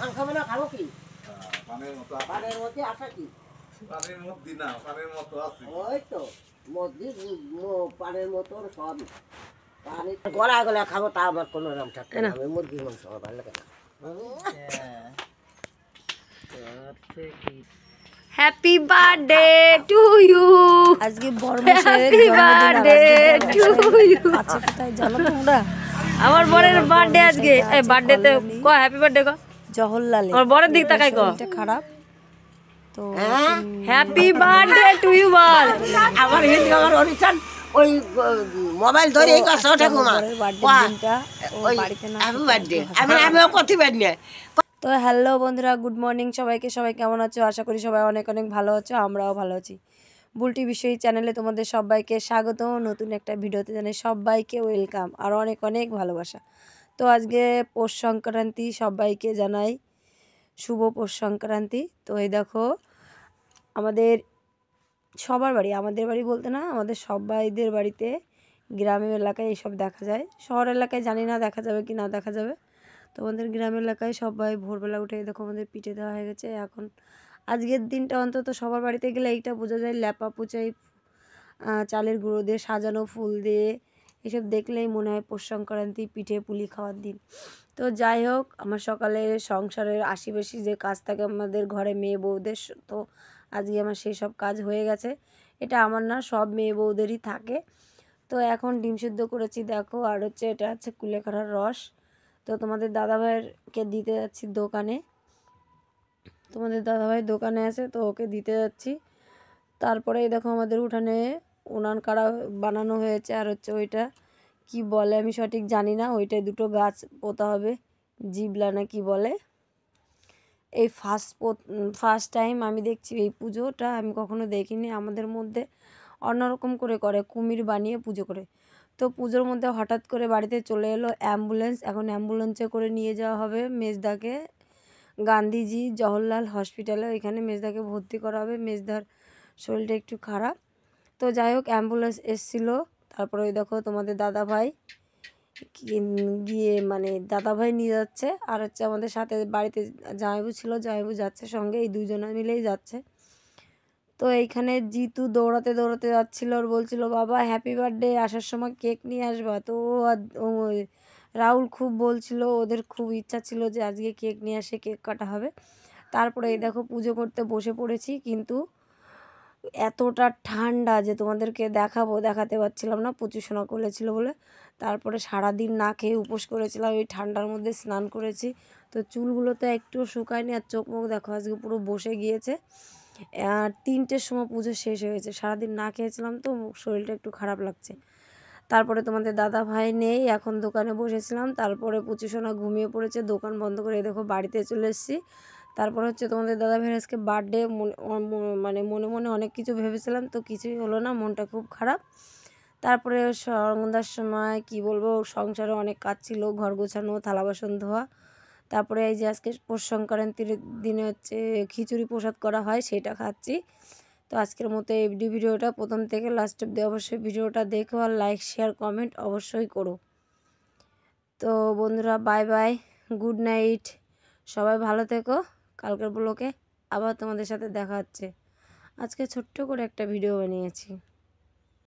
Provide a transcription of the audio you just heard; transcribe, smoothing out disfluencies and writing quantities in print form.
পান খাবে না খাবো কি? পানের মতো পানের মধ্যে আসা কি? পানের মধ্যে না পানের মতো আছে ওই তো মধ্যে পানের মতো সব গলা গলা খাবো তা আমার কোনো নাম থাকবে না। আমি মুরগির মাংস আমার ভালো লাগে না। Happy birthday to you. আজকে বড়মশাইয়ের হ্যাপি বার্থডে টু ইউ। আছে কোথায় জানো তোমরা? আমার বরের বার্থডে আজকে। এই বার্থডেতে ক হ্যাপি বার্থডে ক। জহরলালে আমার বরের দিক তাকাই ক। এটা খারাপ তো হ্যাপি বার্থডে টু ইউ বল। আমার হিন্দি আমার অনুষ্ঠান ওই মোবাইল ধরে এই কথা ঠাকুমা দিনটা ও বাড়িতে না হ্যাপি বার্থডে আমিও করতে পারি না। তো হ্যালো বন্ধুরা, গুড মর্নিং সবাইকে। সবাই কেমন আছো? আশা করি সবাই অনেক অনেক ভালো আছো, আমরাও ভালো আছি। বুলটি বিষয়ী চ্যানেলে তোমাদের সবাইকে স্বাগত। নতুন একটা ভিডিওতে জানাই সবাইকে ওয়েলকাম আর অনেক অনেক ভালোবাসা। তো আজকে পৌষ সংক্রান্তি, সবাইকে জানাই শুভ পৌষ সংক্রান্তি। তো এই দেখো আমাদের সবার বাড়ি, আমাদের বাড়ি বলতে না, আমাদের সবাইদের বাড়িতে গ্রামের এলাকায় এইসব দেখা যায়। শহর এলাকায় জানি না দেখা যাবে কি না দেখা যাবে। তো আমাদের গ্রাম এলাকায় সবাই ভোরবেলা উঠে দেখো আমাদের পিঠে দেওয়া হয়ে গেছে। এখন আজকের দিনটা অন্তত সবার বাড়িতে গেলে এইটা বোঝা যায়, ল্যাপা পোচাই চালের গুঁড়ো দিয়ে সাজানো ফুল দিয়ে এসব দেখলেই মনে হয় পৌষ সংক্রান্তি, পিঠে পুলি খাওয়ার দিন। তো যাই হোক, আমার সকালে সংসারের আশিপাশি যে কাজ থাকে আমাদের ঘরে মেয়ে বউদের, তো আজকে আমার সেই সব কাজ হয়ে গেছে। এটা আমার না, সব মেয়ে বউদেরই থাকে। তো এখন ডিম সিদ্ধ করেছি দেখো, আর হচ্ছে এটা হচ্ছে কুলেখাড়ার রস। তো তোমাদের দাদাভাইকে দিতে যাচ্ছি দোকানে, তোমাদের দাদাভাই দোকানে আছে তো ওকে দিতে যাচ্ছি। তারপরে এই দেখো আমাদের উঠানে উনান কাড়া বানানো হয়েছে, আর হচ্ছে ওইটা কি বলে আমি সঠিক জানি না, ওইটাই দুটো গাছ পোতা হবে, জিবলা না কি বলে। এই ফার্স্ট টাইম আমি দেখছি এই পুজোটা, আমি কখনো দেখিনি। আমাদের মধ্যে অন্যরকম করে করে, কুমির বানিয়ে পুজো করে। তো পুজোর মধ্যে হঠাৎ করে বাড়িতে চলে এলো অ্যাম্বুলেন্স। এখন অ্যাম্বুলেন্সে করে নিয়ে যাওয়া হবে মেজদাকে গান্ধীজি জওহরলাল হসপিটালে, এখানে মেজদাকে ভর্তি করা হবে। মেজদার শরীরটা একটু খারাপ। তো যাই হোক অ্যাম্বুলেন্স এসেছিলো। তারপরে ওই দেখো তোমাদের দাদাভাই গিয়ে মানে দাদাভাই নিয়ে যাচ্ছে, আর হচ্ছে আমাদের সাথে বাড়িতে জামাইবু ছিল, জামাইবু যাচ্ছে সঙ্গে, এই দুজনে মিলেই যাচ্ছে। তো এইখানে জিতু দৌড়াতে দৌড়াতে যাচ্ছিল, আর বলছিল বাবা হ্যাপি বার্থডে, আসার সময় কেক নিয়ে আসবা। তো রাহুল খুব বলছিল, ওদের খুব ইচ্ছা ছিল যে আজকে কেক নিয়ে আসে, কেক কাটা হবে। তারপরে এই দেখো পুজো করতে বসে পড়েছি, কিন্তু এতটা ঠান্ডা যে তোমাদেরকে দেখাতে পারছিলাম না, প্রচুষণা করেছিল বলে। তারপরে সারাদিন না খেয়ে উপোস করেছিলাম, এই ঠান্ডার মধ্যে স্নান করেছি। তো চুলগুলো তো একটুও শুকায়নি, আর চোখ মুখ দেখো আজকে পুরো বসে গিয়েছে। আর 3টের সময় পুজো শেষ হয়েছে, সারাদিন না খেয়েছিলাম তো শরীরটা একটু খারাপ লাগছে। তারপরে তোমাদের দাদা ভাই নেই, এখন দোকানে বসেছিলাম। তারপরে পুচুসোনা ঘুমিয়ে পড়েছে, দোকান বন্ধ করে দেখো বাড়িতে চলে এসেছি। তারপর হচ্ছে তোমাদের দাদা ভাইয়ের আজকে বার্থডে, মানে মনে মনে অনেক কিছু ভেবেছিলাম, তো কিছুই হলো না, মনটা খুব খারাপ। তারপরে সন্ধ্যার সময় কি বলবো, সংসারে অনেক কাজ ছিল, ঘর গোছানো, থালা বাসন ধোয়া। তারপরে এই যে আজকে পৌষ সংক্রান্তির দিনে হচ্ছে খিচুড়ি প্রসাদ করা হয়, সেটা খাচ্ছি। তো আজকের মতো এই ভিডিওটা প্রথম থেকে লাস্ট অব্দি অবশ্যই ভিডিওটা দেখো, আর লাইক শেয়ার কমেন্ট অবশ্যই করো। তো বন্ধুরা বাই বাই, গুড নাইট, সবাই ভালো থেকো। কালকের ব্লগে আবার তোমাদের সাথে দেখা হচ্ছে। আজকে ছোট্ট করে একটা ভিডিও বানিয়েছি।